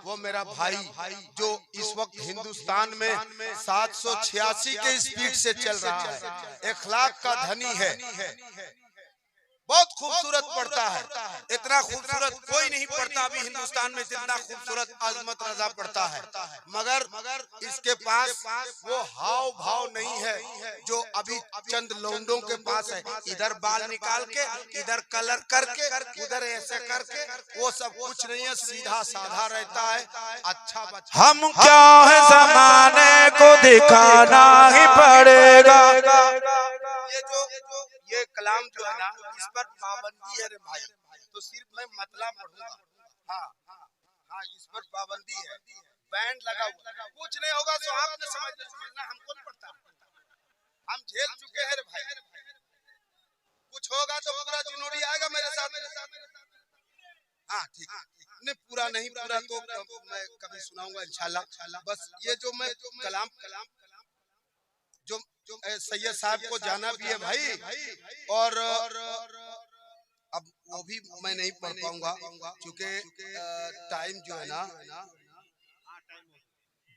वो मेरा भाई जो इस वक्त हिंदुस्तान में 786 के स्पीड से चल रहा है, अखलाक का धनी है, बहुत खूबसूरत पढ़ता है। इतना खूबसूरत कोई नहीं पढ़ता अभी हिंदुस्तान में जितना खूबसूरत अजमत रजा पढ़ता है, मगर इसके पास वो हाव भाव नहीं है जो अभी चंद लौंडों के पास है। इधर बाल निकाल के, इधर कलर करके, उधर ऐसे करके, वो सब कुछ नहीं है, सीधा साधा रहता है। अच्छा बच्चा हम क्या है ज़माने को दिखाना ही पड़ेगा। ये कलाम जो है ना, इस पर पाबंदी है रे भाई, तो सिर्फ मैं मतलब पढ़ूंगा। हाँ, इस पर पाबंदी है, बैंड लगा हुआ, कुछ नहीं होगा तो आपने समझना, हमको नहीं पड़ता, हम झेल चुके हैं रे भाई। कुछ होगा तो पूरा जुनूरी आएगा मेरे साथ। हाँ ठीक, नहीं पूरा नहीं, पूरा तो मैं कभी सुनाऊंगा इंशाल्लाह। बस ये जो मैं कलाम जो सैयद साहब को जाना भी है भाई, और अब वो भी मैं नहीं पढ़ पाऊंगा क्योंकि टाइम जो है ना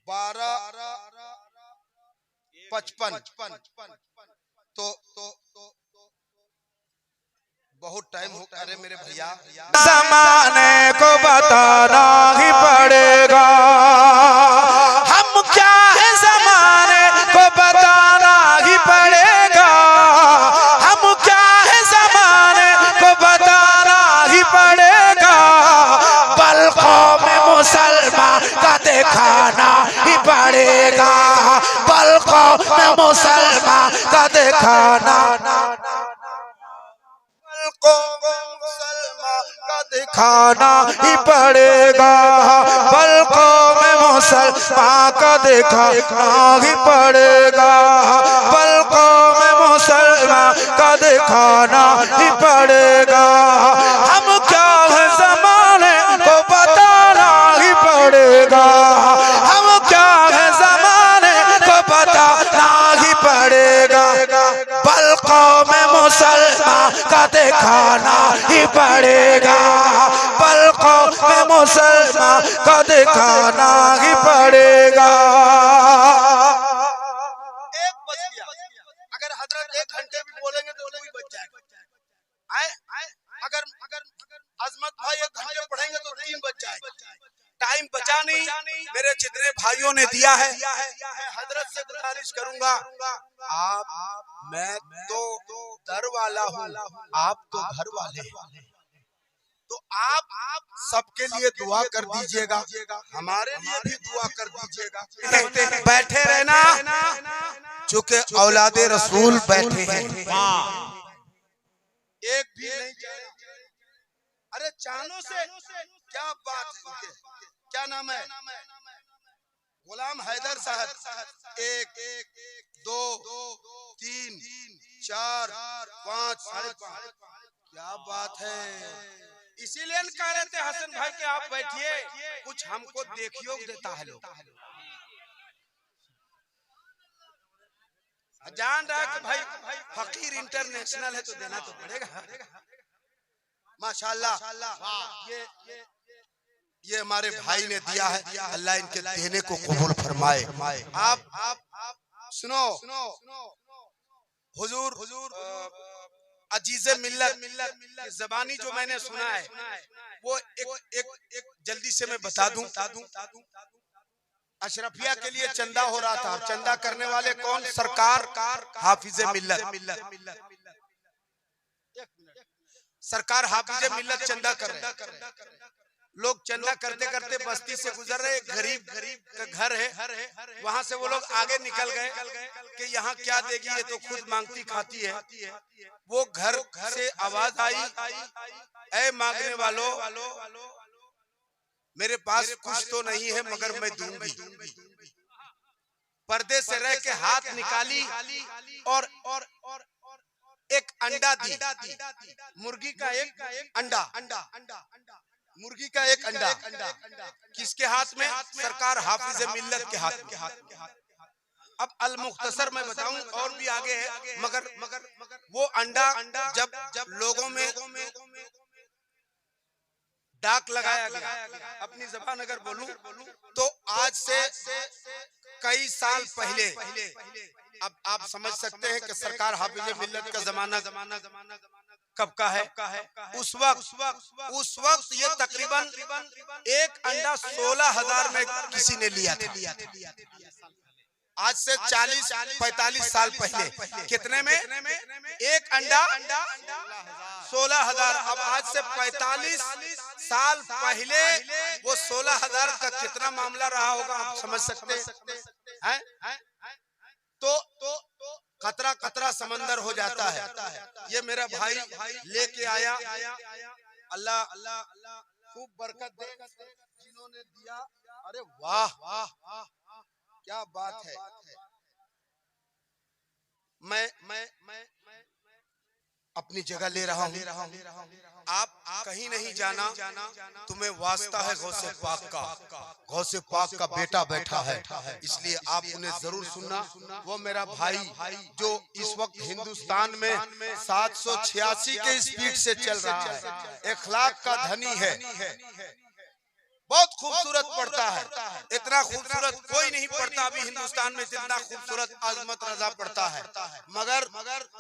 12:55, तो बहुत टाइम हो। अरे मेरे भैया, ज़माने को बताना ही पड़ेगा। हम क्या है ज़माने को बताना ही पड़ेगा। हम क्या है ज़माने को बताना ही पड़ेगा। पलकों में मुसलमान का दिखाना ही पड़ेगा। पलकों में मुसलमान का दिखाना, दिखाना ही पड़ेगा। पलकों में मुसलमान का दिखाना ही पड़ेगा। पलकों में मुसलमान का दिखाना ही पड़ेगा। हम क्या है ज़माने को बताना ही पड़ेगा। हम क्या है ज़माने को बताना ही पड़ेगा। पलकों में मुसलमान का दिखाना ही पड़ेगा। पलकों में मुसलमान का दिखाना ही पड़ेगा। 1 बज गया, अगर हजरत 1 घंटे भी बोलेंगे तो कोई बच जाएगा। अगर अजमत भाई 1 घंटे पढ़ेंगे तो 3 बज जाएगा। टाइम बचा नहीं, मेरे जितने भाइयों ने दिया है, मैं हजरत से गुजारिश करूंगा, मैं तो दर वाला हूँ, आप तो घर वाले हैं, तो आप सबके लिए दुआ कर दीजिएगा, हमारे लिए भी दुआ कर दीजिएगा। बैठे रहना, चूंकि औलादे रसूल बैठे हैं, एक भी नहीं जाए। अरे चांदों से क्या बात है उनके, क्या नाम है, गुलाम हैदर साहब, 1 2 3 4 5 5.5, क्या बात है। इसीलिए कह रहे थे हसन भाई के आप बैठिए, कुछ हमको देखियो देता है लोग, जान रहा कि भाई फकीर इंटरनेशनल है तो देना तो पड़ेगा। माशाल्लाह, ये हमारे भाई ने दिया है, अल्लाह इनके देने को कबूल फरमाए। आप सुनो, हुजूर अजीज़े मिल्लत ज़बानी जो मैंने सुना है, वो एक जल्दी से मैं बता दूं, अशरफिया के लिए चंदा हो रहा था, चंदा करने वाले कौन, सरकार हाफिज़े मिल्लत, सरकार हाफिज़े मिल्लत चंदा कर रहे। लोग चंदा करते करते बस्ती से गुजर रहे, गरीब का घर है, वहां से वो लोग आगे निकल गए कि यहाँ क्या देगी, ये तो खुद मांगती खाती है। वो घर से आवाज आई, ऐ मांगने वालों, मेरे पास कुछ तो नहीं है मगर मैं दूंगी। पर्दे से रह के हाथ निकाली और एक अंडा दी, मुर्गी का एक अंडा, मुर्गी का एक अंडा, किसके हाथ में, सरकार हाफिज़े मिल्लत के हाथ में। अब अल मुख्तसर मैं बताऊं, और भी आगे है, मगर वो अंडा जब लोगों में डाक लगाया गया। अपनी जबान अगर बोलूं तो आज से कई साल पहले, अब आप समझ सकते हैं कि सरकार हाफिज मिल्लत का जमाना कब का है। उस वक्त ये तकरीबन एक अंडा 16,000 में किसी ने लिया था। आज से 40-45 साल पहले कितने में एक अंडा 16,000। अब आज से 45 साल पहले वो 16,000 का कितना मामला रहा होगा, आप समझ सकते हैं। तो खतरा खतरा समंदर हो जाता है। ये मेरा भाई लेके आया, अल्लाह खूब बरकत दे जिन्होंने दिया। अरे वाह वाह क्या बात है। मैं अपनी जगह ले रहा हूँ, आप कहीं नहीं जाना। तुम्हें वास्ता है गौसे पाक का, गौसे पाक का बेटा बैठा है, इसलिए आप उन्हें जरूर सुनना। वो मेरा भाई जो इस वक्त हिंदुस्तान में 786 के स्पीड से चल रहा है, इखलाक का धनी है, बहुत खूबसूरत पढ़ता है। इतना खूबसूरत कोई नहीं पढ़ता अभी हिंदुस्तान में जितना खूबसूरत अजमत रजा पढ़ता है। मगर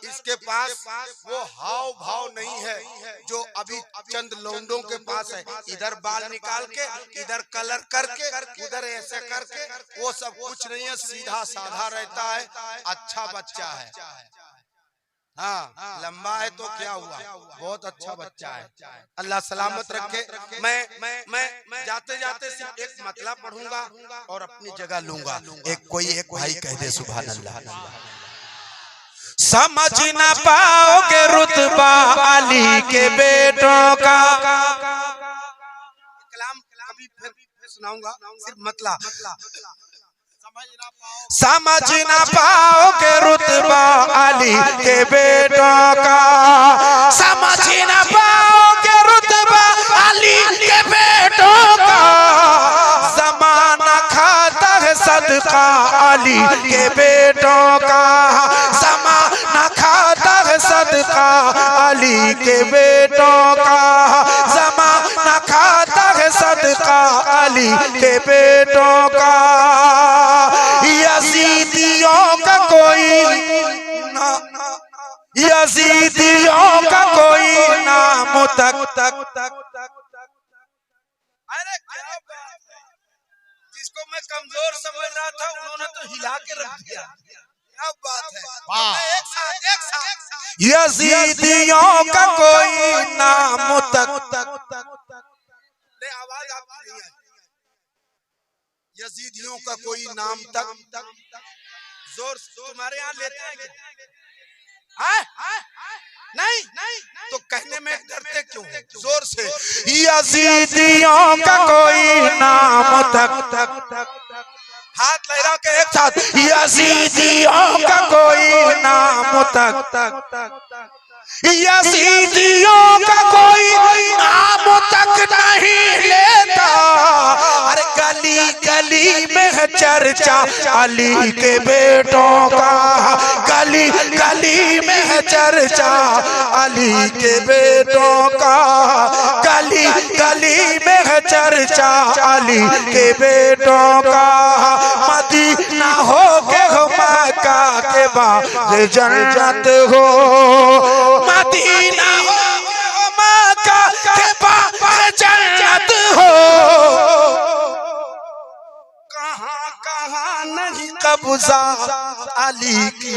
इसके पास वो हाव भाव नहीं है जो अभी चंद लौंडों के पास है। इधर बाल निकाल के, इधर कलर करके, उधर ऐसे करके, वो सब कुछ नहीं है, सीधा साधा रहता है, अच्छा बच्चा है। हाँ, लंबा है तो क्या हुआ, बहुत अच्छा बच्चा है, अल्लाह सलामत रखे। मैं जाते जाते सिर्फ एक मतला पढ़ूंगा और अपनी जगह लूंगा। एक भाई कह दे सुभान अल्लाह। समझ न पाओगे रुतबा अली के बेटों का। कलाम कभी फिर सुनाऊंगा, सिर्फ मतला। समझ न पाओगे रुतबा अली के बेटों का, समझ न पाओगे रुतबा अली के बेटों का। ज़माना खाता है सदका अली के बेटों का, ज़माना खाता है सदका अली के बेटों का, ज़माना खाता है सदका अली के बेटों का। यजीदियों का कोई ना, यजीदियों का कोई नाम तक। अरे क्या बात है, जिसको मैं कमजोर समझ रहा था उन्होंने तो हिला के रख दिया। क्या बात है, वाह। एक साथ यजीदियों का कोई नाम तक। आवाज आपकी नहीं आई। यजीदियों का कोई नाम तक, जोर तुम्हारे यहाँ लेते हैं क्या? नहीं तो कहने में डरते क्यों? जोर से। यजीदियों का कोई नाम तक। हाथ लहरा के एक साथ। यजीदियों का कोई नाम तक। यजीदियों का कोई नाम तक नहीं लेता। अरे गली गली में है चर्चा अली के बेटों का, गली गली में है चर्चा अली के बेटों का, गली गली में है चर्चा अली के बेटों का। मदीना हो के हो मक्का के बाग जन्नत हो, मदीना हो मक्का के बाग जन्नत हो। कहाँ कहाँ नहीं कब्जा अली की